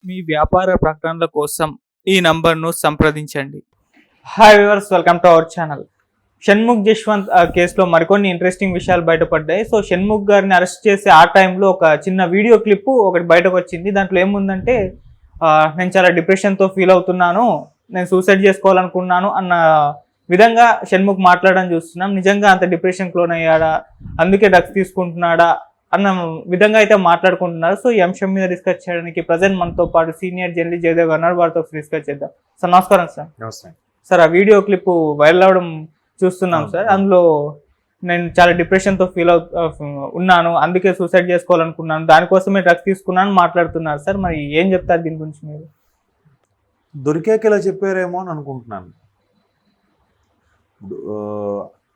మీ వ్యాపార ప్రకటనల కోసం ఈ నంబర్ను సంప్రదించండి. Hi viewers, welcome to our channel. Shanmukh Jaswanth కేసులో మరికొన్ని ఇంట్రెస్టింగ్ విషయాలు బయటపడ్డాయి. సో షణ్ముఖ్ గారిని అరెస్ట్ చేసే ఆ టైంలో ఒక చిన్న వీడియో క్లిప్ ఒకటి బయటకు వచ్చింది. దాంట్లో ఏముందంటే నేను చాలా డిప్రెషన్తో ఫీల్ అవుతున్నాను, నేను సూసైడ్ చేసుకోవాలనుకున్నాను అన్న విధంగా షణ్ముఖ్ మాట్లాడడం చూస్తున్నాం. నిజంగా అంత డిప్రెషన్కి లోన్ అయ్యాడా, అందుకే డ్రగ్స్ తీసుకుంటున్నాడా అన్న విధంగా అయితే మాట్లాడుకుంటున్నారు. సో ఈ అంశం మీద డిస్కస్ చేయడానికి ప్రజెంట్ మనతో పాటు సీనియర్ జర్నలిస్ట్ జయదేవ్ అన్నారు, వారితో డిస్కస్ చేద్దాం. సార్ నమస్కారం. సార్ నమస్తే సార్. ఆ వీడియో క్లిప్ వైరల్ అవ్వడం చూస్తున్నాం సార్. అందులో నేను చాలా డిప్రెషన్తో ఫీల్ ఉన్నాను, అందుకే సూసైడ్ చేసుకోవాలనుకున్నాను, దానికోసమే డ్రగ్స్ తీసుకున్నాను మాట్లాడుతున్నారు సార్. మరి ఏం చెప్తారు దీని గురించి మీరు? దొరికాక ఇలా చెప్పారేమో అని అనుకుంటున్నాను.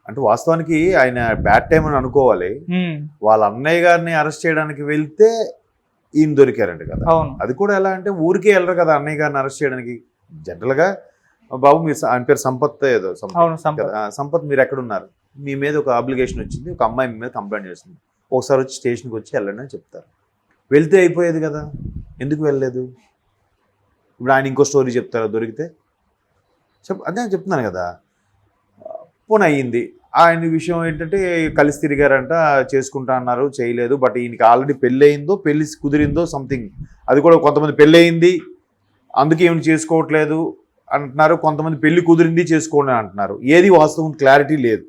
అంటే వాస్తవానికి ఆయన బ్యాడ్ టైం అని అనుకోవాలి. వాళ్ళ అన్నయ్య గారిని అరెస్ట్ చేయడానికి వెళ్తే ఈయన దొరికారంట కదా. అది కూడా ఎలా అంటే ఊరికే వెళ్ళరు కదా అన్నయ్య గారిని అరెస్ట్ చేయడానికి. జనరల్గా బాబు మీరు ఆయన పేరు సంపత్ ఏదో సంపత్ మీరు ఎక్కడున్నారు, మీ మీద ఒక అప్లికేషన్ వచ్చింది, ఒక అమ్మాయి మీ మీద కంప్లైంట్ చేస్తుంది, ఒకసారి వచ్చి స్టేషన్కి వచ్చి వెళ్ళండి అని చెప్తారు. వెళ్తే అయిపోయేది కదా, ఎందుకు వెళ్ళలేదు? ఇప్పుడు ఆయన ఇంకో స్టోరీ చెప్తారా దొరికితే? అదే చెప్తున్నాను కదా. పోనీ అయ్యింది. ఆయన విషయం ఏంటంటే కలిసి తిరిగారంట, చేసుకుంటా అన్నారు, చేయలేదు. బట్ ఈయనకి ఆల్రెడీ పెళ్ళి అయిందో, పెళ్ళి కుదిరిందో సంథింగ్. అది కూడా కొంతమంది పెళ్ళి అయింది అందుకే ఏమి చేసుకోవట్లేదు అంటున్నారు, కొంతమంది పెళ్లి కుదిరింది చేసుకోండి అంటున్నారు. ఏది వాస్తవం క్లారిటీ లేదు.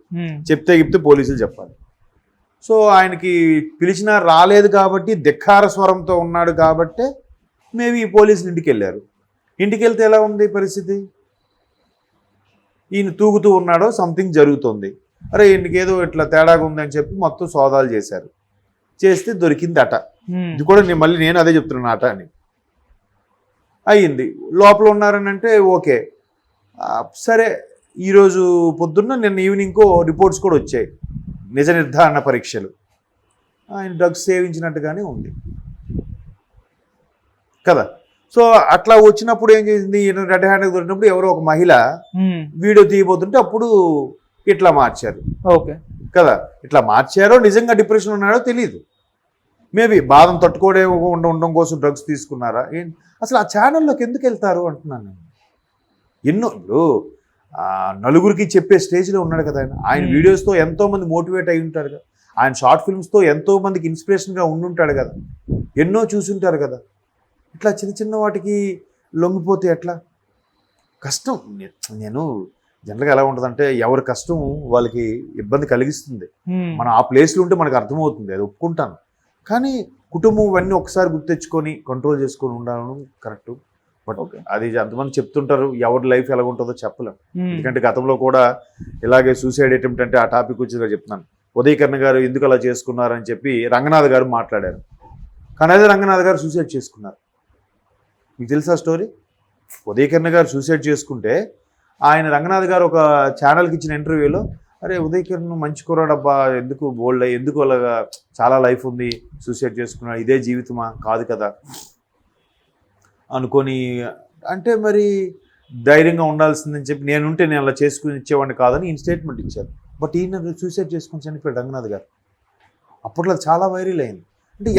చెప్తే పోలీసులు చెప్పాలి. సో ఆయనకి పిలిచినా రాలేదు కాబట్టి ధిక్కార స్వరంతో ఉన్నాడు కాబట్టి మేబీ ఈ పోలీసులు ఇంటికి వెళ్ళారు. ఇంటికి వెళ్తే ఎలా ఉంది పరిస్థితి? ఈయన తూగుతూ ఉన్నాడో సంథింగ్ జరుగుతుంది. అరే ఈయనకి ఏదో ఇట్లా తేడాగా ఉందని చెప్పి మొత్తం సోదాలు చేశారు. చేస్తే దొరికింది అట. ఇది కూడా నేను అదే చెప్తున్నాను, అట అని అయ్యింది. లోపల ఉన్నారని అంటే ఓకే సరే. ఈరోజు పొద్దున్న నిన్న ఈవినింగ్కో రిపోర్ట్స్ కూడా వచ్చాయి, నిజ నిర్ధారణ పరీక్షలు. ఆయన డ్రగ్స్ సేవించినట్టుగానే ఉంది కదా. సో అట్లా వచ్చినప్పుడు ఏం చేసింది, రెడ్ హ్యాండ్కి దొరికినప్పుడు ఎవరో ఒక మహిళ వీడియో తీయబోతుంటే అప్పుడు ఇట్లా మార్చారు. ఓకే కదా, ఇట్లా మార్చారో నిజంగా డిప్రెషన్ ఉన్నాడో తెలియదు. మేబీ బాధను తట్టుకోవడే ఉండడం కోసం డ్రగ్స్ తీసుకున్నారా ఏంటి? అసలు ఆ ఛానల్లోకి ఎందుకు వెళ్తారు అంటున్నాను నేను. ఎన్నో ఇప్పుడు నలుగురికి చెప్పే స్టేజ్లో ఉన్నాడు కదా ఆయన. ఆయన వీడియోస్తో ఎంతోమంది మోటివేట్ అయి ఉంటారు కదా. ఆయన షార్ట్ ఫిల్మ్స్తో ఎంతోమందికి ఇన్స్పిరేషన్గా ఉండుంటాడు కదా. ఎన్నో చూసుంటారు కదా. ఇట్లా చిన్న చిన్న వాటికి లొంగిపోతే ఎట్లా? కష్టం. నేను జనరల్గా ఎలా ఉంటుందంటే ఎవరి కష్టం వాళ్ళకి ఇబ్బంది కలిగిస్తుంది. మనం ఆ ప్లేస్లో ఉంటే మనకు అర్థమవుతుంది, అది ఒప్పుకుంటాను. కానీ కుటుంబం ఇవన్నీ ఒకసారి గుర్తెచ్చుకొని కంట్రోల్ చేసుకొని ఉండడం కరెక్ట్. బట్ అది అంతమంది చెప్తుంటారు, ఎవరి లైఫ్ ఎలా ఉంటుందో చెప్పలేం. ఎందుకంటే గతంలో కూడా ఇలాగే సూసైడ్ అటెంప్ట్ అంటే ఆ టాపిక్ వచ్చి చెప్తున్నాను. ఉదయకరణ గారు ఎందుకు అలా చేసుకున్నారని చెప్పి రంగనాథ్ గారు మాట్లాడారు. కానీ అదే రంగనాథ్ గారు సూసైడ్ చేసుకున్నారు. మీకు తెలుసా స్టోరీ? ఉదయకరణ గారు సూసైడ్ చేసుకుంటే ఆయన రంగనాథ్ గారు ఒక ఛానల్కి ఇచ్చిన ఇంటర్వ్యూలో, అరే ఉదయకరణ మంచి కుర్రాడబ్బా, ఎందుకు బోల్డ్ ఎందుకు అలాగా, చాలా లైఫ్ ఉంది, సూసైడ్ చేసుకున్నాడు, ఇదే జీవితమా? కాదు కదా అనుకొని అంటే మరి ధైర్యంగా ఉండాల్సిందని చెప్పి నేనుంటే నేను అలా చేసుకుని ఇచ్చేవాడిని కాదని ఈయన స్టేట్మెంట్ ఇచ్చారు. బట్ ఈయన సూసైడ్ చేసుకుని చనిపోయాడు రంగనాథ్ గారు. అప్పట్లో చాలా వైరల్ అయింది. అంటే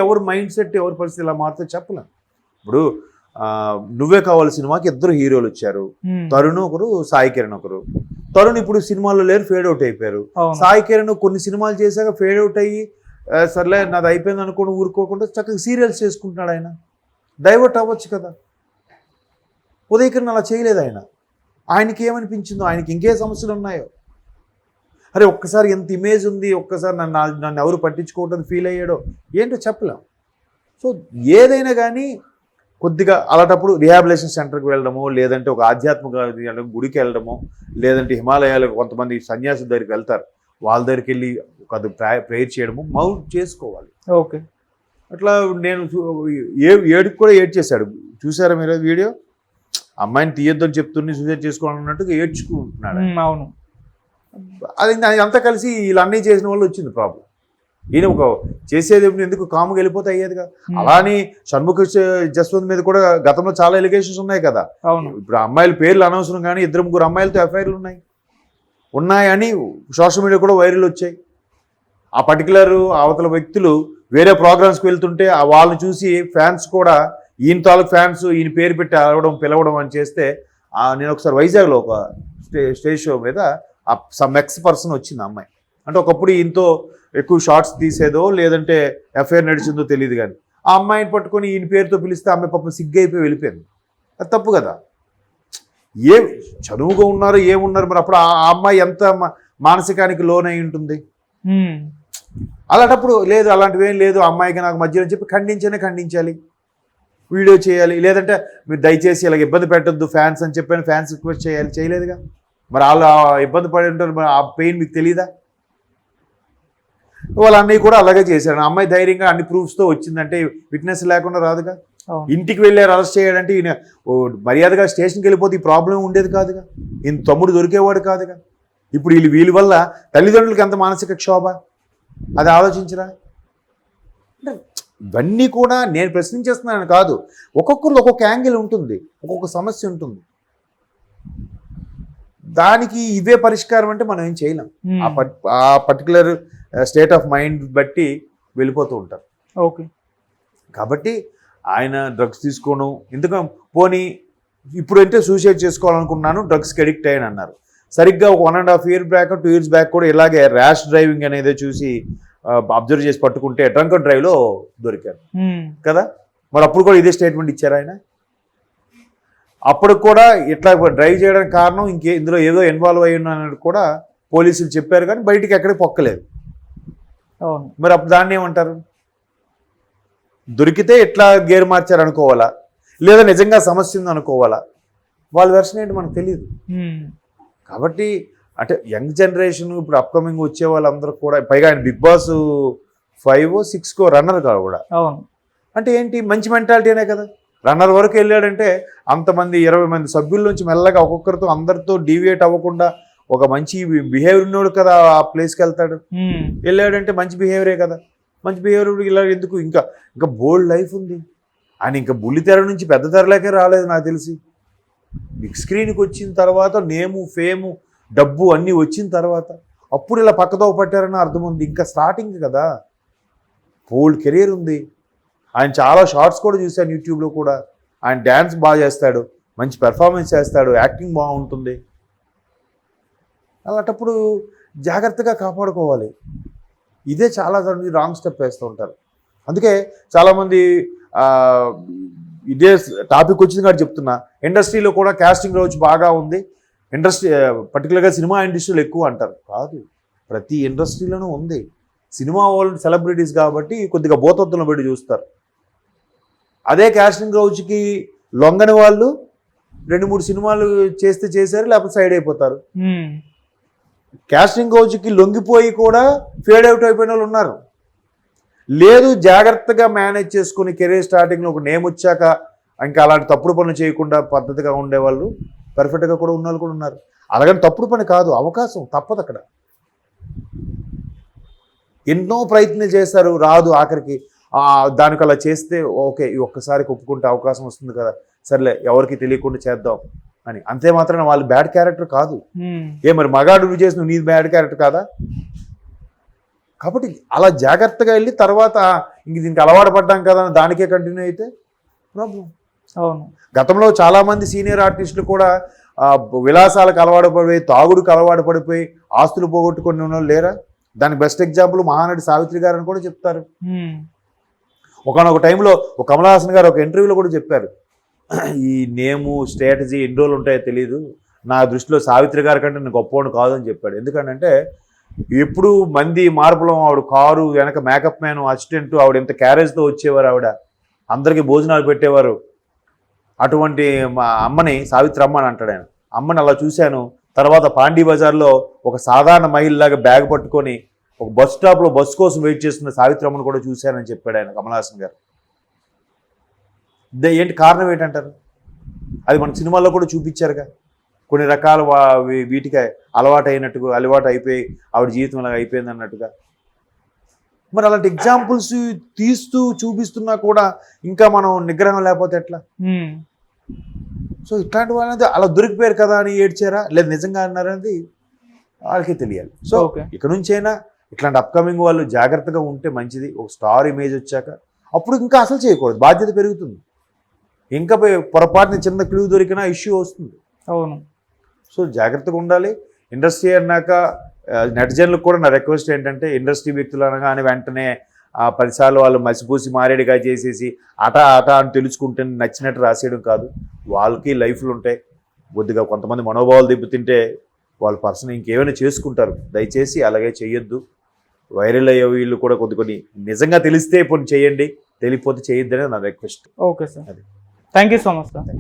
ఎవరు మైండ్ సెట్, ఎవరి పరిస్థితి ఇలా మారితే చెప్పలేం. ఇప్పుడు నువ్వే కావాలి సినిమాకి ఇద్దరు హీరోలు వచ్చారు, తరుణ్ ఒకరు, సాయి కిరణ్ ఒకరు. తరుణ్ ఇప్పుడు సినిమాల్లో లేరు, ఫేడ్ అవుట్ అయిపోయారు. సాయి కిరణ్ కొన్ని సినిమాలు చేశాక ఫేడ్ అవుట్ అయ్యి సర్లే నాది అయిపోయింది అనుకోని ఊరుకోకుండా చక్కగా సీరియల్స్ చేసుకుంటున్నాడు. ఆయన డైవర్ట్ అవ్వచ్చు కదా. ఉదయకరణ అలా చేయలేదు. ఆయనకి ఏమనిపించిందో, ఆయనకి ఇంకే సమస్యలు ఉన్నాయో, అరే ఒక్కసారి ఎంత ఇమేజ్ ఉంది, ఒక్కసారి నన్ను ఎవరు పట్టించుకోవటం ఫీల్ అయ్యాడో ఏంటో చెప్పలేం. సో ఏదైనా కానీ కొద్దిగా అలాంటప్పుడు రిహాబిలేషన్ సెంటర్కి వెళ్ళడమో, లేదంటే ఒక ఆధ్యాత్మిక గుడికి వెళ్ళడమో, లేదంటే హిమాలయాలకు కొంతమంది సన్యాసి దగ్గరికి వెళ్తారు, వాళ్ళ దగ్గరికి వెళ్ళి ఒక ప్రేయర్ చేయడము మౌంట్ చేసుకోవాలి. ఓకే. అట్లా నేను ఏడుకు కూడా ఏడ్చేశాడు. చూసారా మీరు వీడియో? అమ్మాయిని తీయొద్దని చెప్తున్నా సూసైడ్ చేసుకోవాలన్నట్టుగా ఏడ్చుకుంటున్నాడు. అవును. అది అంతా కలిసి వీళ్ళన్నీ చేసిన వాళ్ళు వచ్చింది ప్రాబ్లం. ఈయన ఒక చేసేది ఎందుకు కాముగా వెళ్ళిపోతే అయ్యేదిగా. అలాని షణ్ముఖ జస్వంత్ మీద కూడా గతంలో చాలా ఎలిగేషన్స్ ఉన్నాయి కదా. ఇప్పుడు అమ్మాయిల పేర్లు అనవసరం, కానీ 2-3 అమ్మాయిలతో ఎఫ్ఐఆర్లు ఉన్నాయని సోషల్ మీడియా కూడా వైరల్ వచ్చాయి. ఆ పర్టికులర్ అవతల వ్యక్తులు వేరే ప్రోగ్రామ్స్కి వెళ్తుంటే వాళ్ళని చూసి ఫ్యాన్స్ కూడా ఈయన తాలూకు ఫ్యాన్స్ ఈయన పేరు పెట్టి పిలవడం అని చేస్తే నేను ఒకసారి వైజాగ్లో ఒక స్టేజ్ షో మీద సమ్ ఎక్స్ పర్సన్ వచ్చింది అమ్మాయి. అంటే ఒకప్పుడు ఈయనతో ఎక్కువ షార్ట్స్ తీసేదో లేదంటే ఎఫ్ఐఆర్ నడిచిందో తెలియదు, కానీ ఆ అమ్మాయిని పట్టుకొని ఈయన పేరుతో పిలిస్తే ఆమె పాపం సిగ్గైపోయి వెళ్ళిపోయింది. అది తప్పు కదా. చదువుగా ఉన్నారు ఏమున్నారు, మరి అప్పుడు ఆ అమ్మాయి ఎంత మానసికానికి లోనై ఉంటుంది. అలాంటప్పుడు లేదు అలాంటివి ఏం లేదు అమ్మాయికి నాకు మధ్యలో చెప్పి ఖండించాలి, వీడియో చేయాలి, లేదంటే మీరు దయచేసి ఇలాగ ఇబ్బంది పెట్టద్దు ఫ్యాన్స్ అని చెప్పాను, ఫ్యాన్స్ రిక్వెస్ట్ చేయలేదుగా. మరి వాళ్ళు ఇబ్బంది పడి ఉంటారు, మరి ఆ పెయిన్ మీకు తెలియదా? వాళ్ళ అన్నయ్య కూడా అలాగే చేశారు. అమ్మాయి ధైర్యంగా అన్ని ప్రూఫ్స్తో వచ్చిందంటే విట్నెస్ లేకుండా రాదుగా. ఇంటికి వెళ్ళారు అరెస్ట్ చేయడంటే ఈయన మర్యాదగా స్టేషన్కి వెళ్ళిపోతే ఈ ప్రాబ్లం ఉండేది కాదుగా, ఈయన తమ్ముడు దొరికేవాడు కాదుగా. ఇప్పుడు వీళ్ళ వల్ల తల్లిదండ్రులకి ఎంత మానసిక క్షోభ, అది ఆలోచించరా? అంటే ఇవన్నీ కూడా నేను ప్రశ్నించేస్తున్నాను కాదు, ఒక్కొక్కరు ఒక్కొక్క యాంగిల్ ఉంటుంది, ఒక్కొక్క సమస్య ఉంటుంది. దానికి ఇవే పరిష్కారం అంటే మనం ఏం చేయలేం. ఆ పర్టికులర్ స్టేట్ ఆఫ్ మైండ్ బట్టి వెళ్ళిపోతూ ఉంటారు. ఓకే, కాబట్టి ఆయన డ్రగ్స్ తీసుకోవడం ఎందుకు పోనీ ఇప్పుడంటే సూసైడ్ చేసుకోవాలనుకున్నాను, డ్రగ్స్కి అడిక్ట్ అయ్యాను అన్నారు. సరిగ్గా ఒక 1.5 year బ్యాక్ 2 years బ్యాక్ కూడా ఇలాగే ర్యాష్ డ్రైవింగ్ అనేది చూసి అబ్జర్వ్ చేసి పట్టుకుంటే డ్రంక్ అండ్ డ్రైవ్లో దొరికారు కదా. మరి అప్పుడు కూడా ఇదే స్టేట్మెంట్ ఇచ్చారు ఆయన. అప్పుడు కూడా ఇట్లా డ్రైవ్ చేయడానికి కారణం ఇందులో ఏదో ఇన్వాల్వ్ అయ్యి ఉన్నట్టు కూడా పోలీసులు చెప్పారు, కానీ బయటికి ఎక్కడికి పొక్కలేదు. మరి అప్పుడు దాన్ని ఏమంటారు? దొరికితే ఎట్లా గేర్ మార్చారు అనుకోవాలా, లేదా నిజంగా సమస్య ఉంది అనుకోవాలా? వాళ్ళ వెర్షన్ ఏంటి మనకు తెలియదు. కాబట్టి అంటే యంగ్ జనరేషన్ ఇప్పుడు అప్కమింగ్ వచ్చే వాళ్ళందరూ కూడా, పైగా ఆయన బిగ్ బాస్ 5 or 6 రన్నర్ కూడా. అంటే ఏంటి, మంచి మెంటాలిటీ అనే కదా. రన్నర్ వరకు వెళ్ళాడంటే అంతమంది 20 మంది సభ్యుల నుంచి మెల్లగా ఒక్కొక్కరితో అందరితో డీవియేట్ అవ్వకుండా ఒక మంచి బిహేవియర్ ఉన్నోడు కదా ఆ ప్లేస్కి వెళ్తాడు. వెళ్ళాడంటే మంచి బిహేవియరే కదా. మంచి బిహేవియర్ ఇలా ఎందుకు, ఇంకా బోల్డ్ లైఫ్ ఉంది ఆయన. ఇంకా బుల్లి తెర నుంచి పెద్ద తెరలోకే రాలేదు నాకు తెలిసి. బిగ్ స్క్రీన్కి వచ్చిన తర్వాత నేము ఫేము డబ్బు అన్నీ వచ్చిన తర్వాత అప్పుడు ఇలా పక్కదో పట్టారని అర్థం ఉంది. ఇంకా స్టార్టింగ్ కదా, బోల్డ్ కెరీర్ ఉంది. ఆయన చాలా షార్ట్స్ కూడా చూశాను యూట్యూబ్లో కూడా. ఆయన డ్యాన్స్ బాగా చేస్తాడు, మంచి పెర్ఫార్మెన్స్ చేస్తాడు, యాక్టింగ్ బాగుంటుంది. అలాంటప్పుడు జాగ్రత్తగా కాపాడుకోవాలి. ఇదే చాలా రాంగ్ స్టెప్ వేస్తూ ఉంటారు. అందుకే చాలామంది ఇదే టాపిక్ వచ్చింది కాబట్టి చెప్తున్నా, ఇండస్ట్రీలో కూడా కాస్టింగ్ రోజు బాగా ఉంది, ఇండస్ట్రీ పర్టికులర్గా సినిమా ఇండస్ట్రీలో ఎక్కువ అంటారు. కాదు, ప్రతి ఇండస్ట్రీలోనూ ఉంది. సినిమా వాళ్ళు సెలబ్రిటీస్ కాబట్టి కొద్దిగా బోతత్తులను పెట్టి చూస్తారు. అదే కాస్టింగ్ రోజుకి లొంగని వాళ్ళు 2-3 సినిమాలు చేశారు, లేకపోతే సైడ్ అయిపోతారు. కాస్టింగ్ రోజుకి లొంగిపోయి కూడా ఫేడ్ అవుట్ అయిపోయిన వాళ్ళు ఉన్నారు. లేదు, జాగ్రత్తగా మేనేజ్ చేసుకుని కెరీర్ స్టార్టింగ్లో ఒక నేమ్ వచ్చాక ఇంకా అలాంటి తప్పుడు పనులు చేయకుండా పద్ధతిగా ఉండేవాళ్ళు పర్ఫెక్ట్గా కూడా ఉన్న వాళ్ళు కూడా ఉన్నారు. అలాగని తప్పుడు పని కాదు, అవకాశం తప్పదు అక్కడ. ఎన్నో ప్రయత్నాలు చేశారు, రాదు, ఆఖరికి దానికి అలా చేస్తే ఓకే ఈ ఒక్కసారికి ఒప్పుకుంటే అవకాశం వస్తుంది కదా, సర్లే ఎవరికి తెలియకుండా చేద్దాం అని. అంతే మాత్రాన వాళ్ళు బ్యాడ్ క్యారెక్టర్ కాదు. మరి మగాడు నువ్వు చేసి నువ్వు నీ బ్యాడ్ క్యారెక్టర్ కాదా? కాబట్టి అలా జాగ్రత్తగా వెళ్ళి తర్వాత ఇంక దీనికి అలవాటు పడ్డాం కదా దానికే కంటిన్యూ అయితే ప్రాబ్లం. అవును, గతంలో చాలామంది సీనియర్ ఆర్టిస్టులు కూడా విలాసాలకు అలవాటు పడిపోయి, తాగుడుకు అలవాటు పడిపోయి ఆస్తులు పోగొట్టుకొని ఉన్న వాళ్ళు లేరా? దానికి బెస్ట్ ఎగ్జాంపుల్ మహానటి సావిత్రి గారు అని కూడా చెప్తారు. ఒకనొక టైంలో ఒక కమల్ హాసన్ గారు ఒక ఇంటర్వ్యూలో కూడా చెప్పారు, ఈ నేము స్ట్రాటజీ ఎన్ని రోజులు ఉంటాయో తెలియదు, నా దృష్టిలో సావిత్రి గారి కంటే నేను గొప్పవాడు కాదు అని చెప్పాడు. ఎందుకంటే ఎప్పుడు మంది మార్పులో ఆవిడ కారు వెనక మేకప్ మ్యాన్ అసిస్టెంట్, ఆవిడ ఎంత క్యారేజ్తో వచ్చేవారు, ఆవిడ అందరికీ భోజనాలు పెట్టేవారు. అటువంటి మా అమ్మని సావిత్రి అమ్మ అని అంటాడు ఆయన. అమ్మని అలా చూశాను. తర్వాత పాండీ బజార్లో ఒక సాధారణ మహిళలాగా బ్యాగ్ పట్టుకొని ఒక బస్ స్టాప్లో బస్సు కోసం వెయిట్ చేస్తున్న సావిత్రి అమ్మను కూడా చూశానని చెప్పాడు ఆయన కమల్ హాసన్ గారు. ఏంటి కారణం ఏంటంటారు? అది మన సినిమాల్లో కూడా చూపించారుగా. కొన్ని రకాల వీటికి అలవాటు అయిపోయి ఆవిడ జీవితం అలా అయిపోయింది అన్నట్టుగా. మరి అలాంటి ఎగ్జాంపుల్స్ తీస్తూ చూపిస్తున్నా కూడా ఇంకా మనం నిగ్రహం లేకపోతే ఎట్లా? సో ఇట్లాంటి వాళ్ళది అలా దొరికిపోయారు కదా అని ఏడ్చారా లేదా నిజంగా అన్నారనేది వాళ్ళకే తెలియాలి. సో ఇక్కడ నుంచైనా ఇట్లాంటి అప్కమింగ్ వాళ్ళు జాగ్రత్తగా ఉంటే మంచిది. ఒక స్టార్ ఇమేజ్ వచ్చాక అప్పుడు ఇంకా అసలు చేయకూడదు, బాధ్యత పెరుగుతుంది. ఇంకా పొరపాటున చిన్న క్లూ దొరికినా ఇష్యూ వస్తుంది. అవును. సో జాగ్రత్తగా ఉండాలి. ఇండస్ట్రీ అన్నాక నెటిజన్లకు కూడా నా రిక్వెస్ట్ ఏంటంటే, ఇండస్ట్రీ వ్యక్తులు అనగానే వెంటనే 10 సార్లు వాళ్ళు మసిపూసి మారేడుగా చేసేసి ఆట అని తెలుసుకుంటే నచ్చినట్టు రాసేయడం కాదు. వాళ్ళకి లైఫ్లు ఉంటాయి. కొద్దిగా కొంతమంది మనోభావాలు దెబ్బతింటే వాళ్ళ పర్సన్ ఇంకేమైనా చేసుకుంటారు. దయచేసి అలాగే చేయొద్దు. వైరల్ అయ్యే వీళ్ళు కూడా కొన్ని నిజంగా తెలిస్తే కొన్ని చేయండి, తెలియకపోతే చేయొద్దని నా request. Okay sir, thank you so much sir.